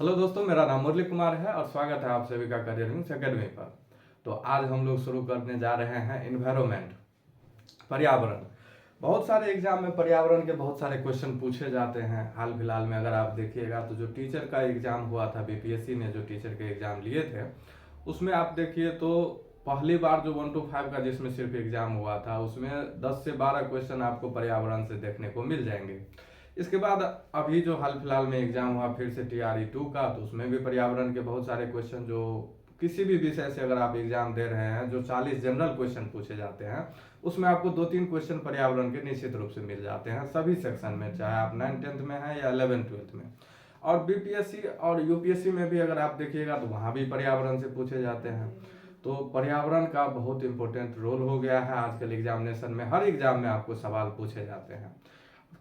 Hello दोस्तों, मेरा नाम मुरली कुमार है और स्वागत है आप सभी का करियर विंग्स एकेडमी पर। तो आज हम लोग शुरू करने जा रहे हैं इन्वायरमेंट, पर्यावरण। बहुत सारे एग्जाम में पर्यावरण के बहुत सारे क्वेश्चन पूछे जाते हैं। हाल फिलहाल में अगर आप देखिएगा तो जो टीचर का एग्जाम हुआ था, बीपीएससी ने जो टीचर के एग्जाम लिए थे, उसमें आप देखिए तो पहली बार जो 1 to 5 का जिसमें सिर्फ एग्जाम हुआ था, उसमें 10 से 12 क्वेश्चन आपको पर्यावरण से देखने को मिल जाएंगे। इसके बाद अभी जो हाल फिलहाल में एग्जाम हुआ फिर से TRE 2 का, तो उसमें भी पर्यावरण के बहुत सारे क्वेश्चन, जो किसी भी विषय से अगर आप एग्जाम दे रहे हैं, जो 40 जनरल क्वेश्चन पूछे जाते हैं, उसमें आपको 2-3 क्वेश्चन पर्यावरण के निश्चित रूप से मिल जाते हैं सभी सेक्शन में, चाहे आप 9th-10th में हैं या 11th-12th में। और बीपीएससी और यूपीएससी में भी अगर आप देखिएगा तो वहाँ भी पर्यावरण से पूछे जाते हैं। तो पर्यावरण का बहुत इंपॉर्टेंट रोल हो गया है आजकल एग्जामिनेशन में। हर एग्जाम में आपको सवाल पूछे जाते हैं।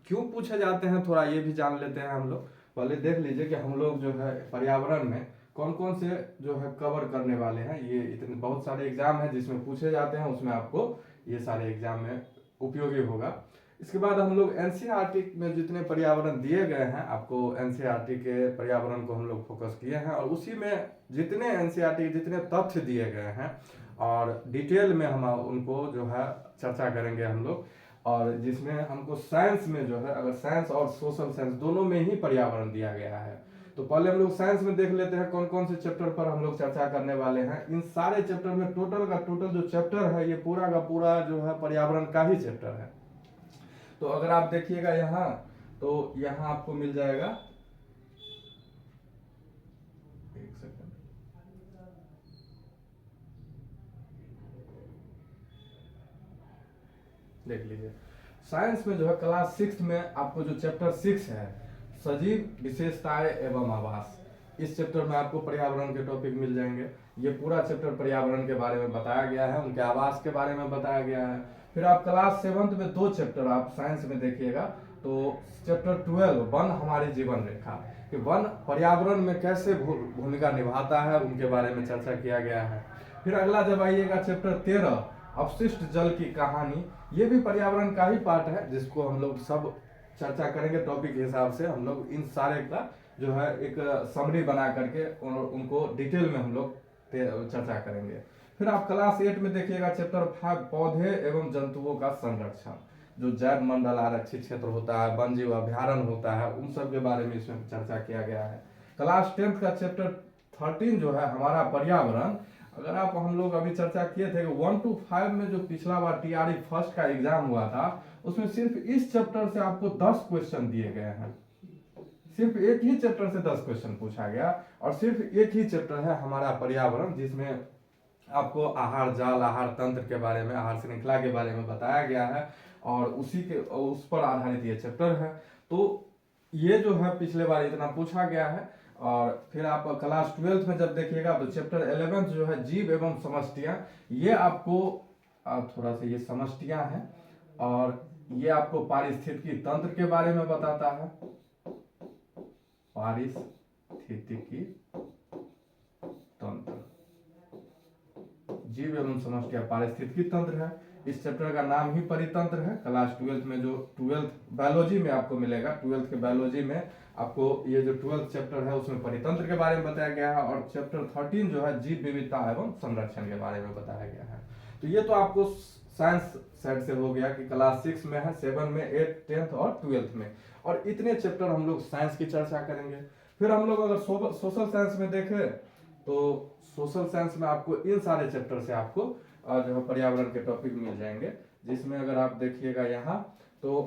क्यों पूछे जाते हैं थोड़ा ये भी जान लेते हैं हम लोग। पहले देख लीजिए कि हम लोग जो है पर्यावरण में कौन कौन से जो है कवर करने वाले हैं। ये इतने बहुत सारे एग्जाम हैं जिसमें पूछे जाते हैं, उसमें आपको ये सारे एग्जाम में उपयोगी होगा। इसके बाद हम लोग एनसीईआरटी में जितने पर्यावरण दिए गए हैं, आपको एनसीईआरटी के पर्यावरण को हम लोग फोकस किए हैं और उसी में जितने एनसीईआरटी के जितने तथ्य दिए गए हैं और डिटेल में हम उनको जो है चर्चा करेंगे हम लोग। और जिसमें हमको साइंस में जो है, अगर साइंस और सोशल साइंस दोनों में ही पर्यावरण दिया गया है, तो पहले हम लोग साइंस में देख लेते हैं कौन कौन से चैप्टर पर हम लोग चर्चा करने वाले हैं। इन सारे चैप्टर में टोटल का टोटल जो चैप्टर है, ये पूरा का पूरा जो है पर्यावरण का ही चैप्टर है। तो अगर आप देखिएगा यहाँ, तो यहाँ आपको मिल जाएगा, एक सेकंड, देख लीजिए। साइंस में जो है क्लास 6 में आपको जो चैप्टर 6 है, सजीव विशेषताएं एवं आवास, इस चैप्टर में आपको पर्यावरण के टॉपिक मिल जाएंगे। ये पूरा चैप्टर पर्यावरण के बारे में बताया गया है, उनके आवास के बारे में बताया गया है। फिर आप क्लास 7th में 2 चैप्टर आप साइंस में देखिएगा, तो चैप्टर 12 वन हमारी जीवन रेखा, कि वन पर्यावरण में कैसे भूमिका निभाता है, उनके बारे में चर्चा किया गया है। फिर अगला जब आइएगा चैप्टर 13 अपशिष्ट जल की कहानी, ये भी पर्यावरण का ही पार्ट है, जिसको हम लोग सब चर्चा करेंगे टॉपिक के हिसाब से। हम लोग इन सारे का जो है एक समरी बना करके उनको डिटेल में हम लोग चर्चा करेंगे। फिर आप क्लास 8 में देखिएगा चैप्टर 5 पौधे एवं जंतुओं का संरक्षण, जो जैव मंडल आरक्षित क्षेत्र होता है, वन जीव अभ्यारण्य होता है, उन सब के बारे में इसमें चर्चा किया गया है। क्लास 10th का चैप्टर 13 जो है हमारा पर्यावरण, अगर आप हम लोग अभी चर्चा किए थे कि 1 to 5 में जो पिछला बार TRE फर्स्ट का एग्जाम हुआ था, उसमें सिर्फ इस चैप्टर से आपको 10 क्वेश्चन दिए गए हैं। सिर्फ एक ही चैप्टर से 10 क्वेश्चन पूछा गया और सिर्फ एक ही चैप्टर है हमारा पर्यावरण, जिसमें आपको आहार जाल, आहार तंत्र के बारे में, आहार श्रृंखला के बारे में बताया गया है और उस पर आधारित ये चैप्टर है। तो ये जो है पिछले बार इतना पूछा गया है। और फिर आप क्लास 12th में जब देखिएगा तो चैप्टर 11 जो है जीव एवं समष्टियां, ये आपको थोड़ा सा ये समष्टियां हैं और ये आपको पारिस्थितिकी तंत्र के बारे में बताता है। पारिस्थितिकी तंत्र, जीव एवं समष्टियां पारिस्थितिकी तंत्र है। इस चैप्टर का नाम ही परितंत्र है। क्लास 12th में जो 12th बायोलॉजी में आपको मिलेगा, 12th के बायोलॉजी में आपको ये जो 12th चैप्टर है उसमें परितंत्र के बारे में बताया गया है और चैप्टर 13 जो है जीव विविधता एवं संरक्षण के बारे में बताया गया है। तो ये तो आपको साइंस साइड से हो गया कि क्लास 6 में है, 7 में, 8, 10th और 12th में। और इतने चैप्टर हम लोग साइंस की चर्चा करेंगे। फिर हम लोग अगर सोशल साइंस में देखें तो सोशल साइंस में आपको इन सारे चैप्टर से आपको जो है पर्यावरण के टॉपिक मिल जाएंगे, जिसमें अगर आप देखिएगा यहाँ तो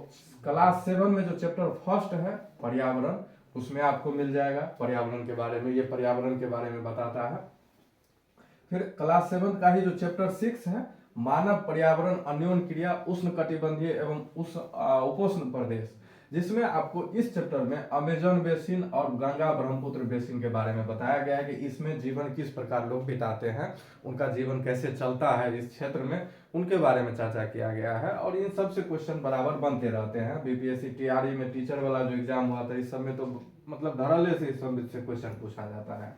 क्लास 7 में जो चैप्टर फर्स्ट है पर्यावरण, उसमें आपको मिल जाएगा पर्यावरण के बारे में, ये पर्यावरण के बारे में बताता है। फिर क्लास 7 का ही जो चैप्टर 6 है मानव पर्यावरण अन्योन क्रिया उष्ण कटिबंधीय एवं उपोष्ण प्रदेश, जिसमें आपको इस चैप्टर में अमेजन बेसिन और गंगा ब्रह्मपुत्र बेसिन के बारे में बताया गया है कि इसमें जीवन किस प्रकार लोग बिताते हैं, उनका जीवन कैसे चलता है इस क्षेत्र में, उनके बारे में चर्चा किया गया है। और इन सब से क्वेश्चन बराबर बनते रहते हैं। बीपीएससी TRE में टीचर वाला जो एग्जाम हुआ था, इस सब में तो मतलब धड़ल्ले से इस सब से क्वेश्चन पूछा जाता है।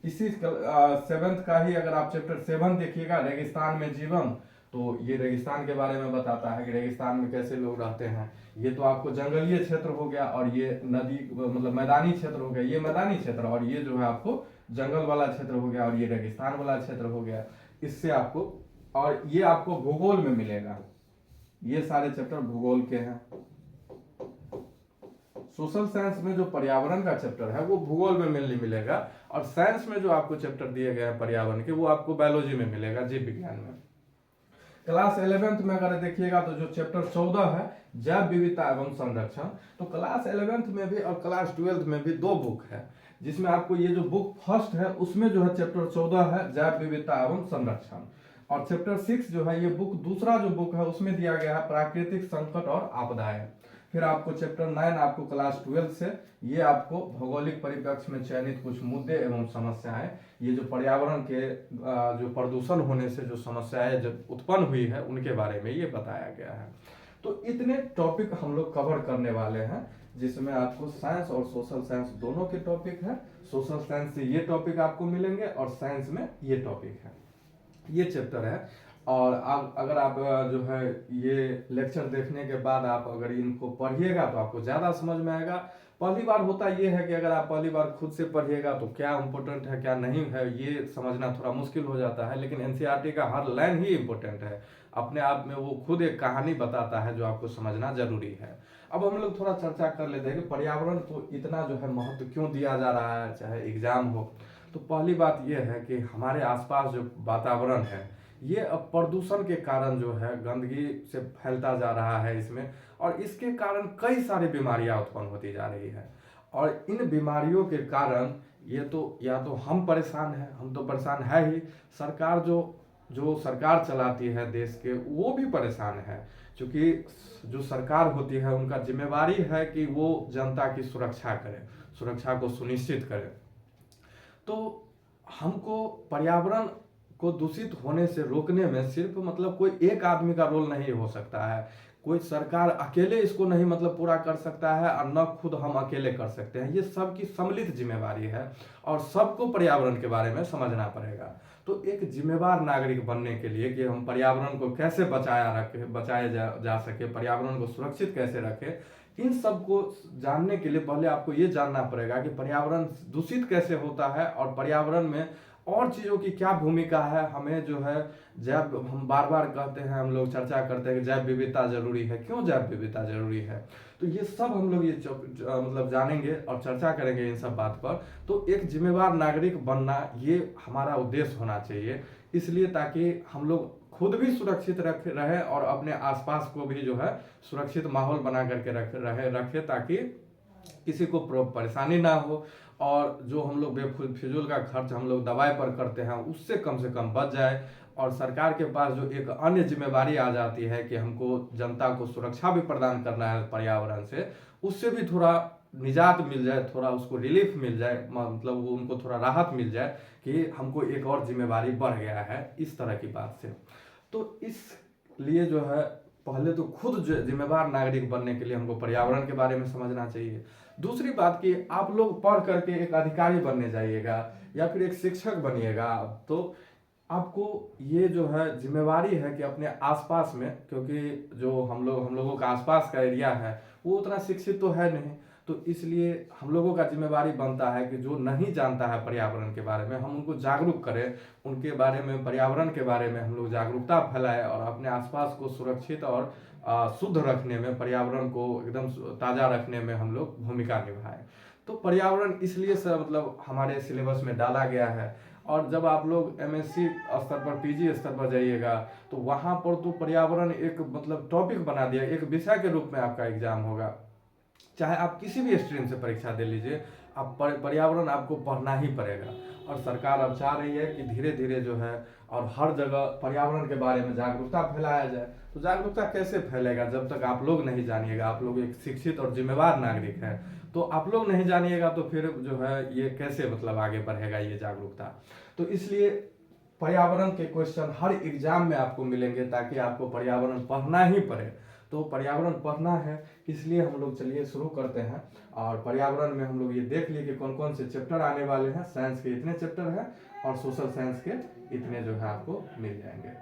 इसी 7th का ही अगर आप चैप्टर 7 देखिएगा रेगिस्तान में जीवन, तो ये रेगिस्तान के बारे में बताता है कि रेगिस्तान में कैसे लोग रहते हैं। ये तो आपको जंगलीय क्षेत्र हो गया, और ये नदी मतलब मैदानी क्षेत्र हो गया, ये मैदानी क्षेत्र, और ये जो है आपको जंगल वाला क्षेत्र हो गया, और ये रेगिस्तान वाला क्षेत्र हो गया। इससे आपको, और ये आपको भूगोल में मिलेगा, ये सारे चैप्टर भूगोल के हैं। सोशल साइंस में जो पर्यावरण का चैप्टर है वो भूगोल में मेनली मिलेगा, और साइंस में जो आपको चैप्टर दिए गए हैं पर्यावरण के वो आपको बायोलॉजी में मिलेगा, जीव विज्ञान में। क्लास 11th में अगर देखिएगा तो जो चैप्टर 14 है जैव विविधता एवं संरक्षण, तो क्लास 11th में भी और क्लास 12th में भी 2 बुक है, जिसमें आपको ये जो बुक फर्स्ट है उसमें जो है चैप्टर 14 है जैव विविधता एवं संरक्षण, और चैप्टर 6 जो है ये बुक दूसरा जो बुक है उसमें दिया गया है प्राकृतिक संकट और आपदाएं। फिर आपको चैप्टर 9 आपको क्लास 12 से, ये आपको भौगोलिक परिप्रेक्ष्य में चयनित कुछ मुद्दे एवं समस्याएं, ये जो पर्यावरण के जो प्रदूषण होने से जो समस्याएं जब उत्पन्न हुई है उनके बारे में ये बताया गया है। तो इतने टॉपिक हम लोग कवर करने वाले हैं, जिसमें आपको साइंस और सोशल साइंस दोनों के टॉपिक है। सोशल साइंस से ये टॉपिक आपको मिलेंगे और साइंस में ये टॉपिक है, ये चैप्टर है। और आप अगर आप जो है ये लेक्चर देखने के बाद आप अगर इनको पढ़िएगा तो आपको ज़्यादा समझ में आएगा। पहली बार होता ये है कि अगर आप पहली बार खुद से पढ़िएगा तो क्या इम्पोर्टेंट है क्या नहीं है ये समझना थोड़ा मुश्किल हो जाता है, लेकिन एनसीईआरटी का हर लाइन ही इम्पोर्टेंट है अपने आप में, वो खुद एक कहानी बताता है जो आपको समझना जरूरी है। अब हम लोग थोड़ा चर्चा कर लेते हैं कि पर्यावरण को इतना जो है महत्व क्यों दिया जा रहा है चाहे एग्जाम हो। तो पहली बात यह है कि हमारे आसपास जो वातावरण है ये अब प्रदूषण के कारण जो है गंदगी से फैलता जा रहा है इसमें, और इसके कारण कई सारी बीमारियां उत्पन्न होती जा रही है। और इन बीमारियों के कारण ये तो या तो हम परेशान हैं, हम तो परेशान है ही, सरकार जो जो सरकार चलाती है देश के वो भी परेशान है, क्योंकि जो सरकार होती है उनका जिम्मेवारी है कि वो जनता की सुरक्षा करे, सुरक्षा को सुनिश्चित करे। तो हमको पर्यावरण को दूषित होने से रोकने में सिर्फ मतलब कोई एक आदमी का रोल नहीं हो सकता है, कोई सरकार अकेले इसको नहीं मतलब पूरा कर सकता है, और न खुद हम अकेले कर सकते हैं, ये सबकी सम्मिलित जिम्मेवारी है और सबको पर्यावरण के बारे में समझना पड़ेगा। तो एक जिम्मेवार नागरिक बनने के लिए कि हम पर्यावरण को कैसे बचाया जा सके, पर्यावरण को सुरक्षित कैसे रखें, इन सब को जानने के लिए पहले आपको ये जानना पड़ेगा कि पर्यावरण दूषित कैसे होता है और पर्यावरण में और चीज़ों की क्या भूमिका है। हमें जो है जैव, हम बार बार कहते हैं, हम लोग चर्चा करते हैं कि जैव विविधता जरूरी है, क्यों जैव विविधता जरूरी है, तो ये सब हम लोग ये मतलब जानेंगे और चर्चा करेंगे इन सब बात पर। तो एक जिम्मेवार नागरिक बनना ये हमारा उद्देश्य होना चाहिए, इसलिए ताकि हम लोग खुद भी सुरक्षित रहे और अपने आसपास को भी जो है सुरक्षित माहौल बना करके रखे ताकि किसी को परेशानी ना हो, और जो हम लोग बेफिजूल का खर्च हम लोग दवाई पर करते हैं उससे कम बच जाए, और सरकार के पास जो एक अन्य जिम्मेवारी आ जाती है कि हमको जनता को सुरक्षा भी प्रदान करना है पर्यावरण से, उससे भी थोड़ा निजात मिल जाए, थोड़ा उसको रिलीफ मिल जाए, मतलब वो उनको थोड़ा राहत मिल जाए कि हमको एक और जिम्मेवारी बढ़ गया है इस तरह की बात से। तो इसलिए जो है पहले तो खुद जिम्मेवार नागरिक बनने के लिए हमको पर्यावरण के बारे में समझना चाहिए। दूसरी बात कि आप लोग पढ़ करके एक अधिकारी बनने जाइएगा या फिर एक शिक्षक बनिएगा, तो आपको ये जो है जिम्मेवारी है कि अपने आसपास में, क्योंकि जो हम लोगों का आसपास का एरिया है वो उतना शिक्षित तो है नहीं, तो इसलिए हम लोगों का जिम्मेवारी बनता है कि जो नहीं जानता है पर्यावरण के बारे में हम उनको जागरूक करें, उनके बारे में, पर्यावरण के बारे में हम लोग जागरूकता फैलाएं और अपने आसपास को सुरक्षित और शुद्ध रखने में, पर्यावरण को एकदम ताज़ा रखने में हम लोग भूमिका निभाएं। तो पर्यावरण इसलिए से मतलब हमारे सिलेबस में डाला गया है, और जब आप लोग एमएससी स्तर पर, पीजी स्तर पर जाइएगा तो वहाँ पर तो पर्यावरण एक मतलब टॉपिक बना दिया, एक विषय के रूप में आपका एग्जाम होगा। चाहे आप किसी भी स्ट्रीम से परीक्षा दे लीजिए, आप पर्यावरण आपको पढ़ना ही पड़ेगा। और सरकार अब चाह रही है कि धीरे धीरे जो है और हर जगह पर्यावरण के बारे में जागरूकता फैलाया जाए। तो जागरूकता कैसे फैलेगा जब तक आप लोग नहीं जानिएगा, आप लोग एक शिक्षित और जिम्मेवार नागरिक हैं, तो आप लोग नहीं जानिएगा तो फिर जो है ये कैसे मतलब आगे बढ़ेगा ये जागरूकता। तो इसलिए पर्यावरण के क्वेश्चन हर एग्जाम में आपको मिलेंगे ताकि आपको पर्यावरण पढ़ना ही पड़े। तो पर्यावरण पढ़ना है, इसलिए हम लोग चलिए शुरू करते हैं। और पर्यावरण में हम लोग ये देख लिए कि कौन कौन से चैप्टर आने वाले हैं। साइंस के इतने चैप्टर हैं और सोशल साइंस के इतने जो है आपको मिल जाएंगे।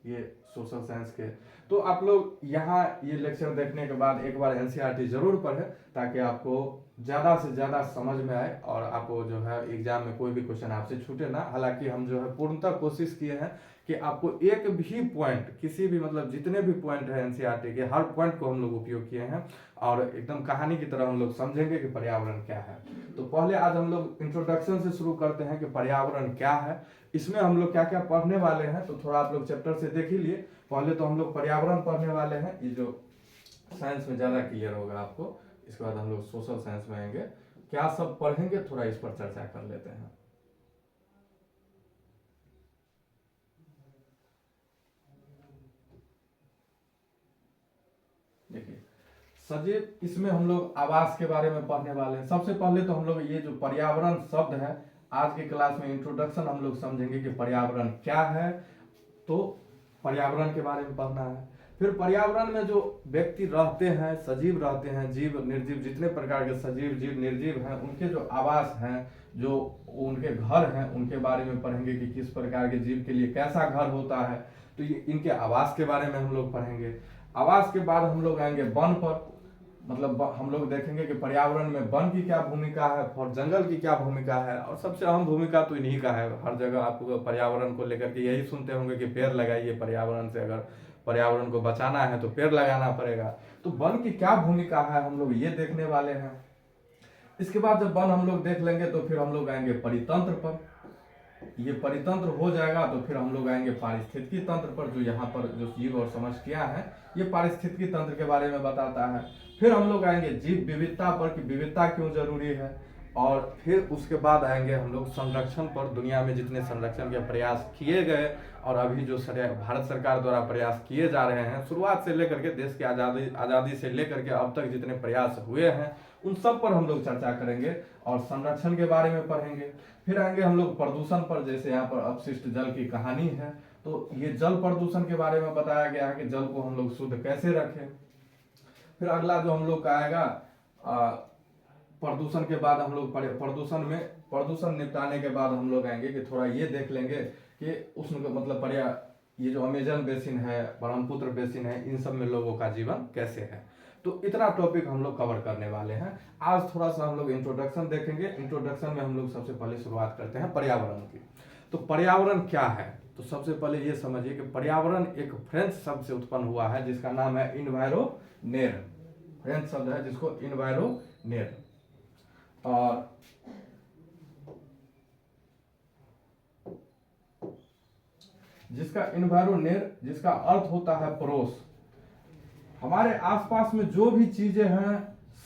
ये सोशल साइंस के। तो आप लोग यहाँ ये लेक्चर देखने के बाद एक बार एनसीईआरटी जरूर पढ़े, ताकि आपको ज़्यादा से ज़्यादा समझ में आए और आपको जो है एग्जाम में कोई भी क्वेश्चन आपसे छूटे ना। हालांकि हम जो है पूर्णतः कोशिश किए हैं कि आपको एक भी पॉइंट, किसी भी मतलब जितने भी पॉइंट है एनसीईआरटी के, हर पॉइंट को हम लोग उपयोग किए हैं और एकदम कहानी की तरह हम लोग समझेंगे कि पर्यावरण क्या है। तो पहले आज हम लोग इंट्रोडक्शन से शुरू करते हैं कि पर्यावरण क्या है, इसमें हम लोग क्या क्या पढ़ने वाले हैं। तो थोड़ा आप लोग चैप्टर से देख ही लिए। पहले तो हम लोग पर्यावरण पढ़ने वाले हैं, ये जो साइंस में ज़्यादा क्लियर होगा आपको। इसके बाद हम लोग सोशल साइंस में आएंगे, क्या सब पढ़ेंगे थोड़ा इस पर चर्चा कर लेते हैं। देखिए सजीव, इसमें हम लोग आवास के बारे में पढ़ने वाले हैं। सबसे पहले तो हम लोग ये जो पर्यावरण शब्द है, आज की क्लास में इंट्रोडक्शन हम लोग समझेंगे कि पर्यावरण क्या है। तो पर्यावरण के बारे में पढ़ना है। फिर पर्यावरण में जो व्यक्ति रहते हैं, सजीव रहते हैं, जीव निर्जीव, जितने प्रकार के सजीव जीव निर्जीव हैं, उनके जो आवास हैं, जो उनके घर हैं, उनके बारे में पढ़ेंगे कि किस प्रकार के जीव के लिए कैसा घर होता है। तो ये इनके आवास के बारे में हम लोग पढ़ेंगे। आवास के बाद हम लोग आएंगे वन पर। मतलब हम लोग देखेंगे कि पर्यावरण में वन की क्या भूमिका है और जंगल की क्या भूमिका है। और सबसे अहम भूमिका तो इन्हीं का है। हर जगह आप पर्यावरण को लेकर के यही सुनते होंगे कि पेड़ लगाइए, पर्यावरण से अगर पर्यावरण को बचाना है तो पेड़ लगाना पड़ेगा। तो वन की क्या भूमिका है हम लोग ये देखने वाले हैं। इसके बाद जब वन हम लोग देख लेंगे तो फिर हम लोग आएंगे परितंत्र पर। ये परितंत्र हो जाएगा तो फिर हम लोग आएंगे पारिस्थितिकी तंत्र पर, जो यहाँ पर जो जीव और समष्टियां हैं, ये पारिस्थितिकी तंत्र के बारे में बताता है। फिर हम लोग आएंगे जीव विविधता पर कि विविधता क्यों जरूरी है। और फिर उसके बाद आएंगे हम लोग संरक्षण पर। दुनिया में जितने संरक्षण के प्रयास किए गए और अभी जो भारत सरकार द्वारा प्रयास किए जा रहे हैं, शुरुआत से लेकर के देश की आज़ादी से लेकर के अब तक जितने प्रयास हुए हैं, उन सब पर हम लोग चर्चा करेंगे और संरक्षण के बारे में पढ़ेंगे। फिर आएंगे हम लोग प्रदूषण पर, जैसे यहाँ पर अपशिष्ट जल की कहानी है। तो ये जल प्रदूषण के बारे में बताया गया है कि जल को हम लोग शुद्ध कैसे रखें। फिर अगला जो हम लोग का आएगा प्रदूषण के बाद हम लोग प्रदूषण निपटाने के बाद हम लोग आएंगे कि थोड़ा ये देख लेंगे कि उष्ण मतलब ये जो अमेजन बेसिन है, ब्रह्मपुत्र बेसिन है, इन सब में लोगों का जीवन कैसे है। तो इतना टॉपिक हम लोग कवर करने वाले हैं। आज थोड़ा सा हम लोग इंट्रोडक्शन देखेंगे। इंट्रोडक्शन में हम लोग सबसे पहले शुरुआत करते हैं पर्यावरण की। तो पर्यावरण क्या है, तो सबसे पहले ये समझिए कि पर्यावरण एक फ्रेंच शब्द से उत्पन्न हुआ है जिसका नाम है इन्वायरोनेर। फ्रेंच शब्द है जिसको इन्वायरोनेर, और जिसका इन्वायरोनेर, जिसका अर्थ होता है पड़ोस। हमारे आसपास में जो भी चीजें हैं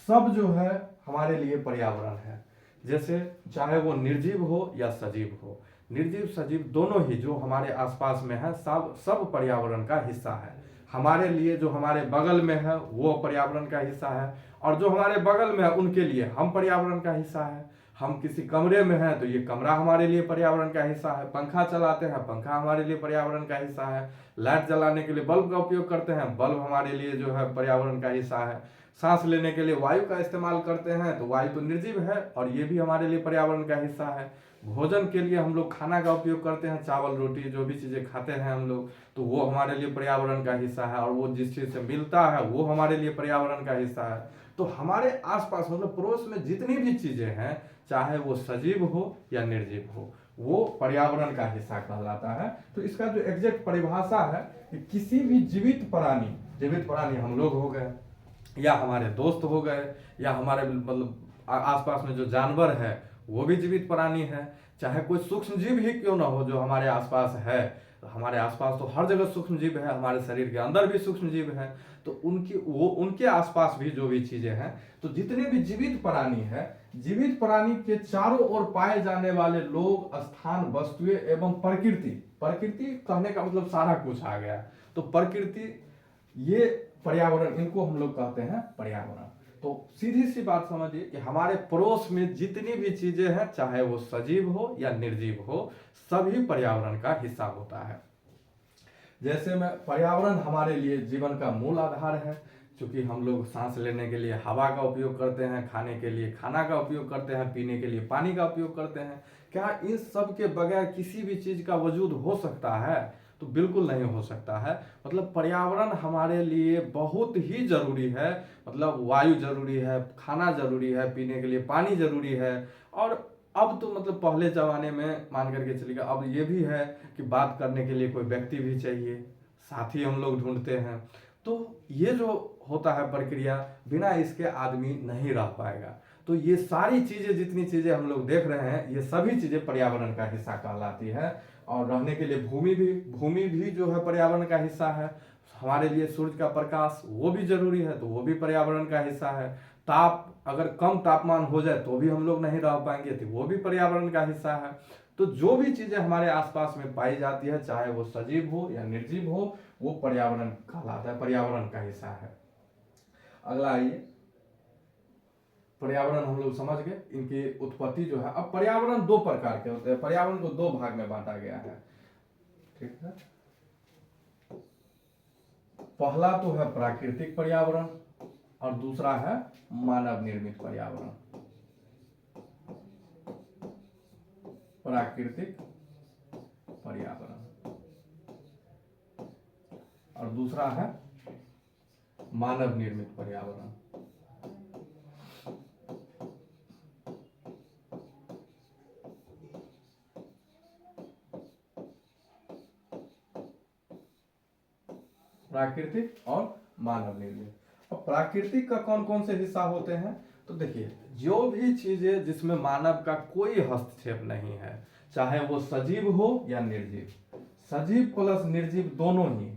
सब जो है हमारे लिए पर्यावरण है। जैसे चाहे वो निर्जीव हो या सजीव हो, निर्जीव सजीव दोनों ही जो हमारे आसपास में है सब पर्यावरण का हिस्सा है। हमारे लिए जो हमारे बगल में है वो पर्यावरण का हिस्सा है, और जो हमारे बगल में है उनके लिए हम पर्यावरण का हिस्सा है। हम किसी कमरे में हैं तो ये कमरा हमारे लिए पर्यावरण का हिस्सा है। पंखा चलाते हैं, पंखा हमारे लिए पर्यावरण का हिस्सा है। लाइट जलाने के लिए बल्ब का उपयोग करते हैं, बल्ब हमारे लिए जो है पर्यावरण का हिस्सा है। सांस लेने के लिए वायु का इस्तेमाल करते हैं तो वायु तो निर्जीव है और ये भी हमारे लिए पर्यावरण का हिस्सा है। भोजन के लिए हम लोग खाना का उपयोग करते हैं, चावल रोटी जो भी चीज़ें खाते हैं हम लोग, तो वो हमारे लिए पर्यावरण का हिस्सा है। और वो जिस चीज़ से मिलता है वो हमारे लिए पर्यावरण का हिस्सा है। तो हमारे आसपास मतलब पड़ोस में जितनी भी चीज़ें हैं, चाहे वो सजीव हो या निर्जीव हो, वो पर्यावरण का हिस्सा कहलाता है। तो इसका जो एग्जैक्ट परिभाषा है कि किसी भी जीवित प्राणी हम लोग हो गए, या हमारे दोस्त हो गए, या हमारे मतलब आसपास में जो जानवर है वो भी जीवित प्राणी है। चाहे कोई सूक्ष्म जीव ही क्यों ना हो जो हमारे आसपास है, हमारे आसपास तो हर जगह सूक्ष्म जीव है, हमारे शरीर के अंदर भी सूक्ष्म जीव है। तो उनके आसपास भी जो भी चीजें हैं, तो जितने भी जीवित प्राणी है, जीवित प्राणी के चारों ओर पाए जाने वाले लोग, स्थान, वस्तुएं एवं प्रकृति कहने का मतलब सारा कुछ आ गया। तो प्रकृति, ये पर्यावरण, इनको हम लोग कहते हैं पर्यावरण। तो सीधी सी बात समझिए कि हमारे पड़ोस में जितनी भी चीजें हैं, चाहे वो सजीव हो या निर्जीव हो, सभी पर्यावरण का हिस्सा होता है। जैसे में पर्यावरण हमारे लिए जीवन का मूल आधार है, क्योंकि हम लोग सांस लेने के लिए हवा का उपयोग करते हैं, खाने के लिए खाना का उपयोग करते हैं, पीने के लिए पानी का उपयोग करते हैं। क्या इन सब के बगैर किसी भी चीज का वजूद हो सकता है? तो बिल्कुल नहीं हो सकता है। मतलब पर्यावरण हमारे लिए बहुत ही जरूरी है। मतलब वायु जरूरी है, खाना जरूरी है, पीने के लिए पानी जरूरी है। और अब तो मतलब पहले जमाने में मान करके चलिएगा, अब ये भी है कि बात करने के लिए कोई व्यक्ति भी चाहिए, साथी हम लोग ढूंढते हैं। तो ये जो होता है प्रक्रिया, बिना इसके आदमी नहीं रह पाएगा। तो ये सारी चीजें, जितनी चीजें हम लोग देख रहे हैं, ये सभी चीजें पर्यावरण का हिस्सा कहलाती है। और रहने के लिए भूमि भी जो है पर्यावरण का हिस्सा है। हमारे लिए सूर्य का प्रकाश वो भी जरूरी है, तो वो भी पर्यावरण का हिस्सा है। ताप, अगर कम तापमान हो जाए तो भी हम लोग नहीं रह पाएंगे, तो वो भी पर्यावरण का हिस्सा है। तो जो भी चीजें हमारे आसपास में पाई जाती है, चाहे वो सजीव हो या निर्जीव हो, वो पर्यावरण कहलाता है, पर्यावरण का हिस्सा है। अगला आइए, पर्यावरण हम लोग समझ गए, इनकी उत्पत्ति जो है। अब पर्यावरण दो प्रकार के होते हैं, पर्यावरण को दो भाग में बांटा गया है, ठीक है। पहला तो है प्राकृतिक पर्यावरण और दूसरा है मानव निर्मित पर्यावरण। प्राकृतिक पर्यावरण और दूसरा है मानव निर्मित पर्यावरण। प्राकृतिक और मानव निर्मित। अब प्राकृतिक का कौन कौन से हिस्सा होते हैं, तो देखिए, जो भी चीजें जिसमें मानव का कोई हस्तक्षेप नहीं है, चाहे वो सजीव हो या निर्जीव, सजीव प्लस निर्जीव दोनों ही,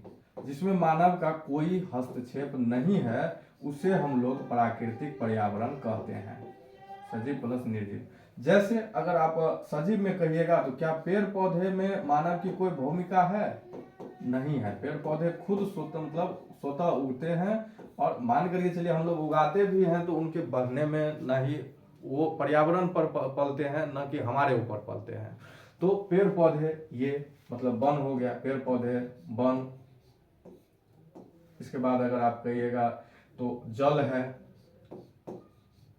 जिसमें मानव का कोई हस्तक्षेप नहीं है, उसे हम लोग प्राकृतिक पर्यावरण कहते हैं। सजीव प्लस निर्जीव, जैसे अगर आप सजीव में कहिएगा तो क्या पेड़ पौधे में मानव की कोई भूमिका है? नहीं है। पेड़ पौधे खुद स्वतः मतलब स्वतः उगते हैं, और मान करके चलिए हम लोग उगाते भी हैं तो उनके बढ़ने में न ही वो पर्यावरण पर पलते हैं, न कि हमारे ऊपर पलते हैं। तो पेड़ पौधे, ये मतलब वन हो गया, पेड़ पौधे वन। इसके बाद अगर आप कहिएगा तो जल है,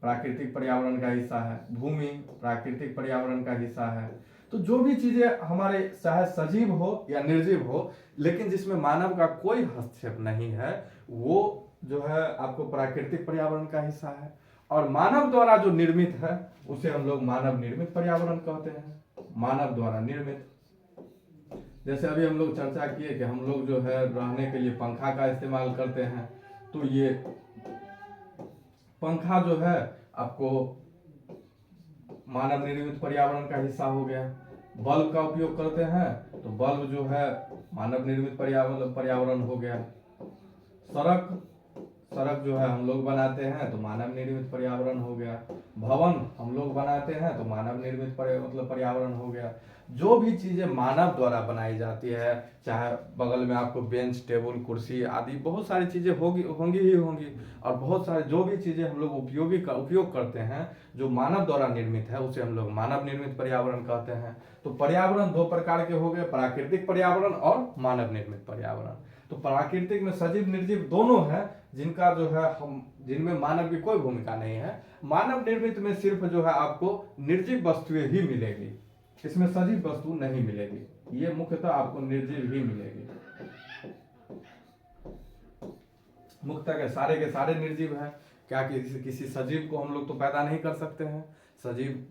प्राकृतिक पर्यावरण का हिस्सा है। भूमि प्राकृतिक पर्यावरण का हिस्सा है। तो जो भी चीजें हमारे चाहे सजीव हो या निर्जीव हो, लेकिन जिसमें मानव का कोई हस्तक्षेप नहीं है, वो जो है आपको प्राकृतिक पर्यावरण का हिस्सा है। और मानव द्वारा जो निर्मित है उसे हम लोग मानव निर्मित पर्यावरण कहते हैं। मानव द्वारा निर्मित, जैसे अभी हम लोग चर्चा किए कि हम लोग जो है रहने के लिए पंखा का इस्तेमाल करते हैं, तो ये पंखा जो है आपको मानव निर्मित पर्यावरण का हिस्सा हो गया। बल्ब का उपयोग करते हैं तो बल्ब जो है मानव निर्मित पर्यावरण हो गया। सड़क सड़क जो है हम लोग बनाते हैं तो मानव निर्मित पर्यावरण हो गया। भवन हम लोग बनाते हैं तो मानव निर्मित पर्यावरण हो गया। जो भी चीजें मानव द्वारा बनाई जाती है, चाहे बगल में आपको बेंच टेबल कुर्सी आदि बहुत सारी चीजें होंगी ही होंगी, और बहुत सारे जो भी चीजें हम लोग उपयोग करते हैं जो मानव द्वारा निर्मित है, उसे हम लोग मानव निर्मित पर्यावरण कहते हैं। तो पर्यावरण दो प्रकार के हो गए, प्राकृतिक पर्यावरण और मानव निर्मित पर्यावरण। तो प्राकृतिक में सजीव निर्जीव दोनों है, जिनका जो है जिनमें मानव की कोई भूमिका नहीं है। मानव निर्मित में सिर्फ जो है आपको निर्जीव वस्तुएं ही मिलेगी, इसमें सजीव वस्तु नहीं मिलेगी। ये मुख्यतः आपको निर्जीव ही मिलेगी। मुख्यतः के सारे निर्जीव है। क्या किसी सजीव को हम लोग तो पैदा नहीं कर सकते हैं, सजीव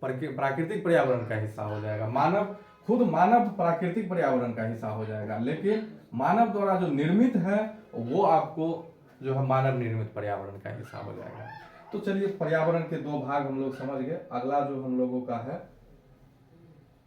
प्राकृतिक पर्यावरण का हिस्सा हो जाएगा। मानव प्राकृतिक पर्यावरण का हिस्सा हो जाएगा, लेकिन मानव द्वारा जो निर्मित है वो आपको जो है मानव निर्मित पर्यावरण का हिस्सा हो जाएगा। तो चलिए, पर्यावरण के दो भाग हम लोग समझ गए। अगला जो हम लोगों का है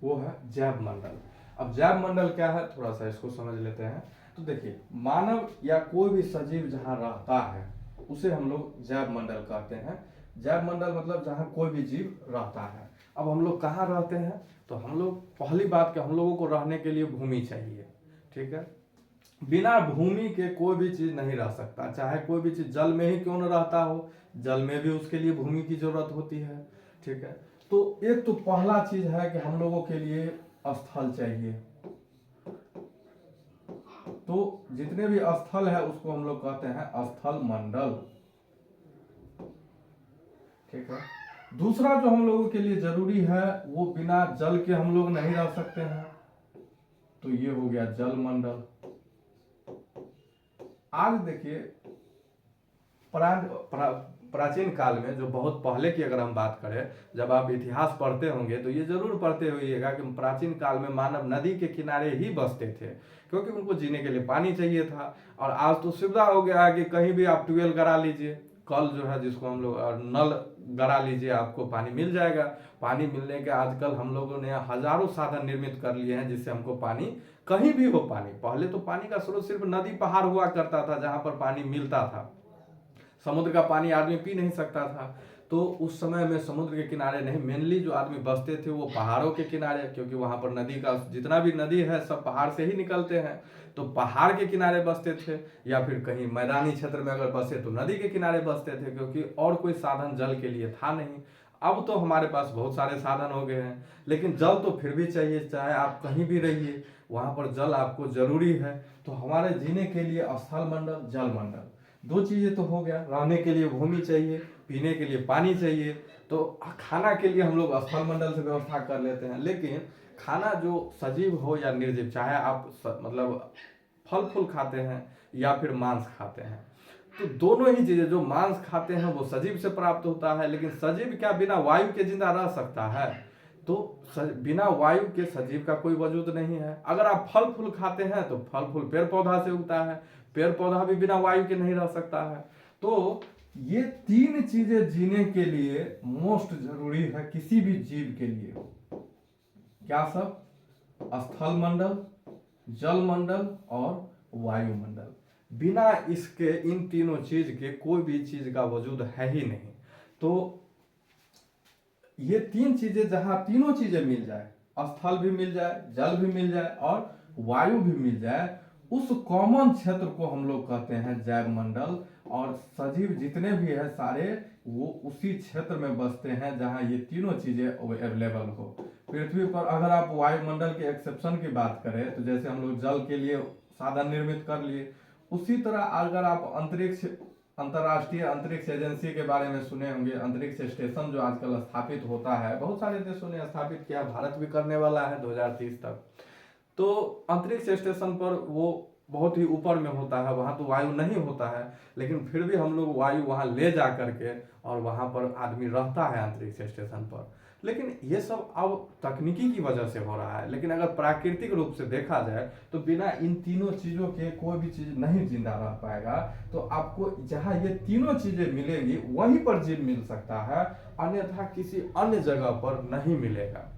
वो है जैव मंडल। अब जैव मंडल क्या है, थोड़ा सा इसको समझ लेते हैं। तो देखिए, मानव या कोई भी सजीव जहां रहता है उसे हम लोग जैव मंडल कहते हैं। जैव मंडल मतलब जहां कोई भी जीव रहता है। अब हम लोग कहाँ रहते हैं, तो हम लोग पहली बात कि हम लोगों को रहने के लिए भूमि चाहिए, ठीक है। बिना भूमि के कोई भी चीज नहीं रह सकता, चाहे कोई भी चीज जल में ही क्यों न रहता हो, जल में भी उसके लिए भूमि की जरूरत होती है, ठीक है। तो एक तो पहला चीज है कि हम लोगों के लिए स्थल चाहिए। तो जितने भी स्थल है उसको हम लोग कहते हैं स्थल मंडल, ठीक है। दूसरा जो हम लोगों के लिए जरूरी है, वो बिना जल के हम लोग नहीं रह सकते हैं। तो ये हो गया जलमंडल। आज देखिए प्राचीन काल में, जो बहुत पहले की अगर हम बात करें, जब आप इतिहास पढ़ते होंगे तो ये जरूर पढ़ते होइएगा कि प्राचीन काल में मानव नदी के किनारे ही बसते थे, क्योंकि उनको जीने के लिए पानी चाहिए था। और आज तो सुविधा हो गया है कि कहीं भी आप ट्यूबवेल गड़ा लीजिए, कल जो है जिसको हम लोग, और नल गड़ा लीजिए, आपको पानी मिल जाएगा। पानी मिलने के आजकल हम लोगों ने हजारों साधन निर्मित कर लिए हैं जिससे हमको पानी कहीं भी हो पानी। पहले तो पानी का स्रोत सिर्फ नदी पहाड़ हुआ करता था जहां पर पानी मिलता था, समुद्र का पानी आदमी पी नहीं सकता था। तो उस समय में समुद्र के किनारे नहीं, मेनली जो आदमी बसते थे वो पहाड़ों के किनारे, क्योंकि वहां पर नदी का जितना भी नदी है सब पहाड़ से ही निकलते हैं, तो पहाड़ के किनारे बसते थे। या फिर कहीं मैदानी क्षेत्र में अगर बसे तो नदी के किनारे बसते थे, क्योंकि और कोई साधन जल के लिए था नहीं। अब तो हमारे पास बहुत सारे साधन हो गए हैं, लेकिन जल तो फिर भी चाहिए, चाहे आप कहीं भी रहिए वहां पर जल आपको जरूरी है। तो हमारे जीने के लिए स्थल मंडल, जल मंडल, दो चीजें तो हो गया। रहने के लिए भूमि चाहिए, पीने के लिए पानी चाहिए, तो खाना के लिए हम लोग स्थल मंडल से व्यवस्था कर लेते हैं। लेकिन खाना जो सजीव हो या निर्जीव, चाहे आप मतलब फल फूल खाते हैं या फिर मांस खाते हैं, तो दोनों ही चीजें, जो मांस खाते हैं वो सजीव से प्राप्त होता है, लेकिन सजीव क्या बिना वायु के जिंदा रह सकता है? तो बिना वायु के सजीव का कोई वजूद नहीं है। अगर आप फल फूल खाते हैं तो फल फूल पेड़ पौधा से उगता है, पेड़ पौधा भी बिना वायु के नहीं रह सकता है। तो ये तीन चीजें जीने के लिए मोस्ट जरूरी है किसी भी जीव के लिए। क्या सब? स्थल मंडल, जल मंडल और वायुमंडल। बिना इसके, इन तीनों चीज के कोई भी चीज का वजूद है ही नहीं। तो ये तीन चीजें, जहां तीनों चीजें मिल जाए, स्थल भी मिल जाए, जल भी मिल जाए और वायु भी मिल जाए, उस कॉमन क्षेत्र को हम लोग कहते हैं जैव मंडल। और सजीव जितने भी है सारे वो उसी क्षेत्र में बसते हैं जहां ये तीनों चीजें अवेलेबल हो। पृथ्वी पर अगर आप वायुमंडल के एक्सेप्शन की बात करें, तो जैसे हम लोग जल के लिए साधन निर्मित कर लिए, उसी तरह अगर आप अंतरराष्ट्रीय अंतरिक्ष एजेंसी के बारे में सुने होंगे, अंतरिक्ष स्टेशन जो आजकल स्थापित होता है, बहुत सारे देशों ने स्थापित किया, भारत भी करने वाला है 2030 तक। तो अंतरिक्ष स्टेशन पर वो बहुत ही ऊपर में होता है, वहां तो वायु नहीं होता है, लेकिन फिर भी हम लोग वायु वहां ले जा करके और वहां पर आदमी रहता है अंतरिक्ष स्टेशन पर। लेकिन ये सब अब तकनीकी की वजह से हो रहा है, लेकिन अगर प्राकृतिक रूप से देखा जाए तो बिना इन तीनों चीजों के कोई भी चीज नहीं जिंदा रह पाएगा। तो आपको जहां ये तीनों चीजें मिलेंगी वहीं पर जीव मिल सकता है, अन्यथा किसी अन्य जगह पर नहीं मिलेगा।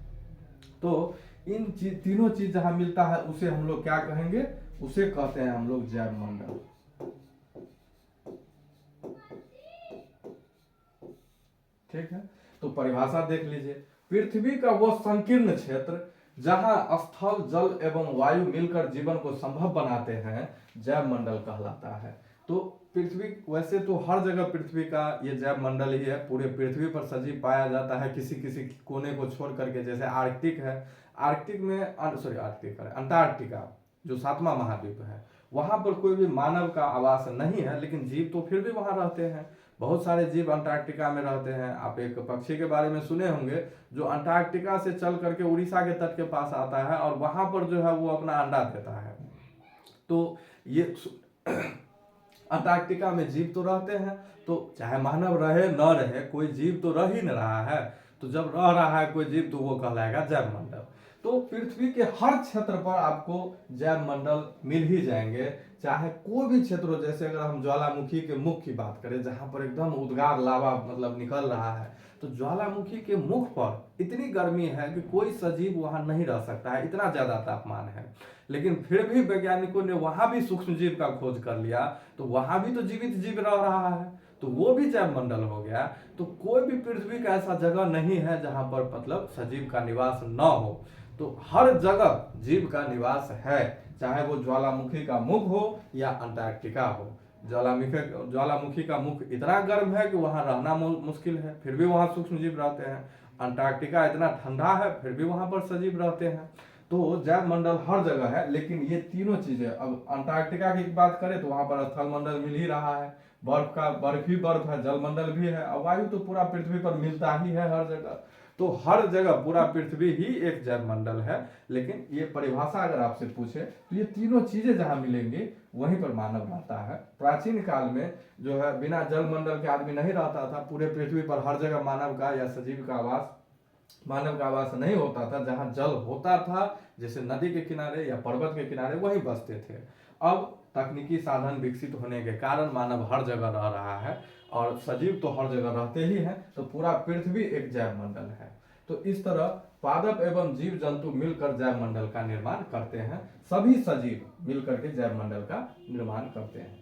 तो इन तीनों चीज जहां मिलता है उसे हम लोग क्या कहेंगे? उसे कहते हैं हम लोग जैव मंडल। ठीक है, तो परिभाषा देख लीजिए। पृथ्वी का वो संकीर्ण क्षेत्र जहां स्थल, जल एवं वायु मिलकर जीवन को संभव बनाते हैं, जैव मंडल कहलाता है। तो पृथ्वी, वैसे तो हर जगह पृथ्वी का ये जैव मंडल ही है, पूरे पृथ्वी पर सजीव पाया जाता है, किसी किसी कोने को छोड़ करके। जैसे आर्कटिक है, आर्कटिक में आर्कटिक है, अंटार्कटिका जो 7वां महाद्वीप है, वहां पर कोई भी मानव का आवास नहीं है, लेकिन जीव तो फिर भी वहां रहते हैं। बहुत सारे जीव अंटार्कटिका में रहते हैं। आप एक पक्षी के बारे में सुने होंगे जो अंटार्कटिका से चल करके उड़ीसा के तट के पास आता है और वहां पर जो है वो अपना अंडा देता है। तो ये अंटार्कटिका में जीव तो रहते हैं, तो चाहे मानव रहे न रहे, कोई जीव तो रह ही न रहा है। तो जब रह रहा है कोई जीव तो वो कहलाएगा जैव मंडल। तो पृथ्वी के हर क्षेत्र पर आपको जैव मंडल मिल ही जाएंगे, चाहे कोई भी क्षेत्र हो। जैसे अगर हम ज्वालामुखी के मुख की बात करें, जहां पर एकदम उद्गार लावा मतलब निकल रहा है, तो ज्वालामुखी के मुख पर इतनी गर्मी है कि कोई सजीव वहां नहीं रह सकता है, इतना ज्यादा तापमान है। लेकिन फिर भी वैज्ञानिकों ने वहां भी सूक्ष्म जीव का खोज कर लिया, तो वहां भी तो जीवित जीव रह रहा है, तो वो भी जैव मंडल हो गया। तो कोई भी पृथ्वी का ऐसा जगह नहीं है जहां पर मतलब सजीव का निवास न हो। तो हर जगह जीव का निवास है, चाहे वो ज्वालामुखी का मुख हो या अंटार्कटिका हो। ज्वालामुखी का मुख इतना गर्म है कि वहां रहना मुश्किल है, फिर भी वहां सूक्ष्म जीव रहते हैं। अंटार्कटिका इतना ठंडा है, फिर भी वहां पर सजीव रहते हैं। तो जैव मंडल हर जगह है। लेकिन ये तीनों चीजें, अब अंटार्कटिका की बात करें तो वहां पर स्थल मंडल मिल ही रहा है, बर्फ ही बर्फ है, जल मंडल भी है, और वायु तो पूरा पृथ्वी पर मिलता ही है हर जगह। तो हर जगह पूरा पृथ्वी ही एक जैव मंडल है। लेकिन ये परिभाषा अगर आपसे पूछे तो ये तीनों चीजें जहां मिलेंगी वहीं पर मानव रहता है। प्राचीन काल में जो है बिना जल मंडल के आदमी नहीं रहता था। पूरे पृथ्वी पर हर जगह मानव का या सजीव का आवास, मानव का आवास नहीं होता था। जहां जल होता था जैसे नदी के किनारे या पर्वत के किनारे वहीं बसते थे। अब तकनीकी साधन विकसित होने के कारण मानव हर जगह रह रहा है और सजीव तो हर जगह रहते ही हैं। तो पूरा पृथ्वी एक जैव मंडल है। तो इस तरह पादप एवं जीव जंतु मिलकर जैव मंडल का निर्माण करते हैं। सभी सजीव मिलकर के जैव मंडल का निर्माण करते हैं।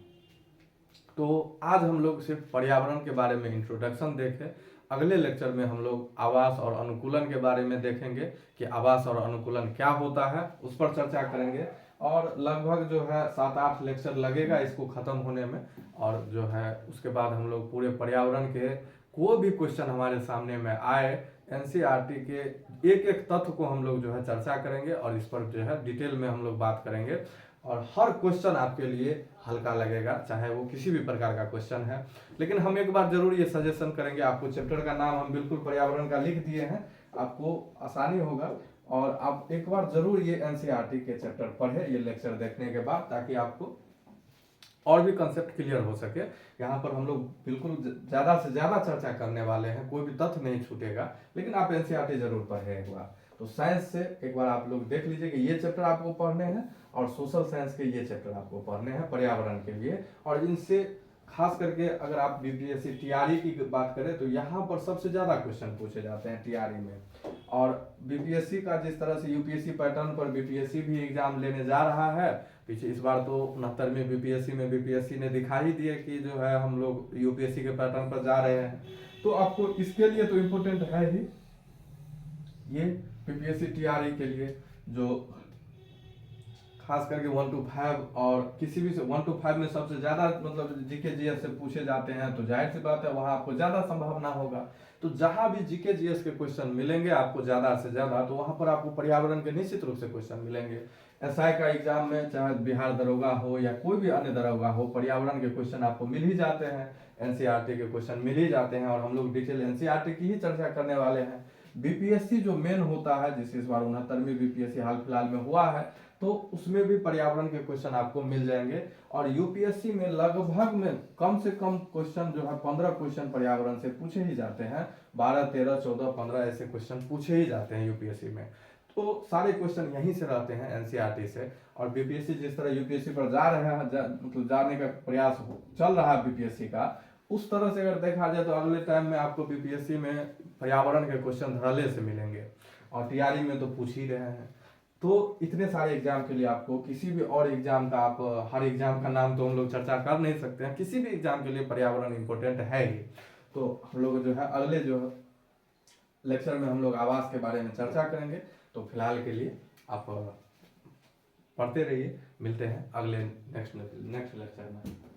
तो आज हम लोग सिर्फ पर्यावरण के बारे में इंट्रोडक्शन देखें। अगले लेक्चर में हम लोग आवास और अनुकूलन के बारे में देखेंगे कि आवास और अनुकूलन क्या होता है, उस पर चर्चा करेंगे। और लगभग जो है 7-8 लेक्चर लगेगा इसको ख़त्म होने में। और जो है उसके बाद हम लोग पूरे पर्यावरण के कोई भी क्वेश्चन हमारे सामने में आए, एनसीईआरटी के एक एक तथ्य को हम लोग जो है चर्चा करेंगे और इस पर जो है डिटेल में हम लोग बात करेंगे। और हर क्वेश्चन आपके लिए हल्का लगेगा, चाहे वो किसी भी प्रकार का क्वेश्चन है। लेकिन हम एक बार जरूर ये सजेशन करेंगे, आपको चैप्टर का नाम हम बिल्कुल पर्यावरण का लिख दिए हैं, आपको आसानी होगा। और आप एक बार जरूर ये एनसीईआरटी के चैप्टर पढ़े ये लेक्चर देखने के बाद, ताकि आपको और भी कंसेप्ट क्लियर हो सके। यहाँ पर हम लोग बिल्कुल ज़्यादा से ज़्यादा चर्चा करने वाले हैं, कोई भी तथ्य नहीं छूटेगा। लेकिन आप एनसीईआरटी जरूर पढ़े एक बार। तो साइंस से एक बार आप लोग देख लीजिए कि ये चैप्टर आपको पढ़ने हैं और सोशल साइंस के ये चैप्टर आपको पढ़ने हैं पर्यावरण के लिए। और इनसे खास करके अगर आप बीपीएससी टीआरई की बात करें तो यहाँ पर सबसे ज़्यादा क्वेश्चन पूछे जाते हैं टीआरई में। और बीपीएससी का जिस तरह से यूपीएससी पैटर्न पर बीपीएससी भी एग्जाम लेने जा रहा है, पीछे इस बार तो 69वीं बीपीएससी में बीपीएससी ने दिखा ही दिए कि जो है हम लोग यूपीएससी के पैटर्न पर जा रहे हैं। तो आपको इसके लिए तो इम्पोर्टेंट है ही ये बीपीएससी टीआरई के लिए, जो खास करके 1 to 5 और किसी भी 1 to 5 में सबसे ज़्यादा मतलब जीके जीएस से पूछे जाते हैं। तो जाहिर सी बात है वहाँ आपको ज़्यादा संभावना होगा। तो जहाँ भी जीके जीएस के क्वेश्चन मिलेंगे आपको ज़्यादा से ज़्यादा, तो वहाँ पर आपको पर्यावरण के निश्चित रूप से क्वेश्चन मिलेंगे। एसआई का एग्जाम में चाहे बिहार दरोगा हो या कोई भी अन्य दरोगा हो, पर्यावरण के क्वेश्चन आपको मिल ही जाते हैं, एनसीईआरटी के क्वेश्चन मिल ही जाते हैं। और हम लोग डिटेल एनसीईआरटी की ही चर्चा करने वाले हैं। बीपीएससी जो मेन होता है, जिस इस बार 69वीं बीपीएससी हाल फिलहाल में हुआ है, तो उसमें भी पर्यावरण के क्वेश्चन आपको मिल जाएंगे। और यूपीएससी में लगभग में कम से कम क्वेश्चन जो है 15 क्वेश्चन पर्यावरण से पूछे ही जाते हैं। 12, 13, 14, 15 ऐसे क्वेश्चन पूछे ही जाते हैं यूपीएससी में। तो सारे क्वेश्चन यहीं से रहते हैं एनसीईआरटी से। और बीपीएससी जिस तरह यूपीएससी पर जा रहे हैं, मतलब जाने का प्रयास चल रहा है बीपीएससी का, उस तरह से अगर देखा जाए तो अगले टाइम में आपको बीपीएससी में पर्यावरण के क्वेश्चन धड़ल्ले से मिलेंगे। और टीआरई में तो पूछ ही रहे हैं। तो इतने सारे एग्जाम के लिए आपको किसी भी और एग्जाम का, आप हर एग्जाम का नाम तो हम लोग चर्चा कर नहीं सकते हैं, किसी भी एग्जाम के लिए पर्यावरण इंपॉर्टेंट है ही। तो हम लोग जो है अगले जो लेक्चर में हम लोग आवास के बारे में चर्चा करेंगे। तो फिलहाल के लिए आप पढ़ते रहिए, मिलते हैं अगले नेक्स्ट लेक्चर में।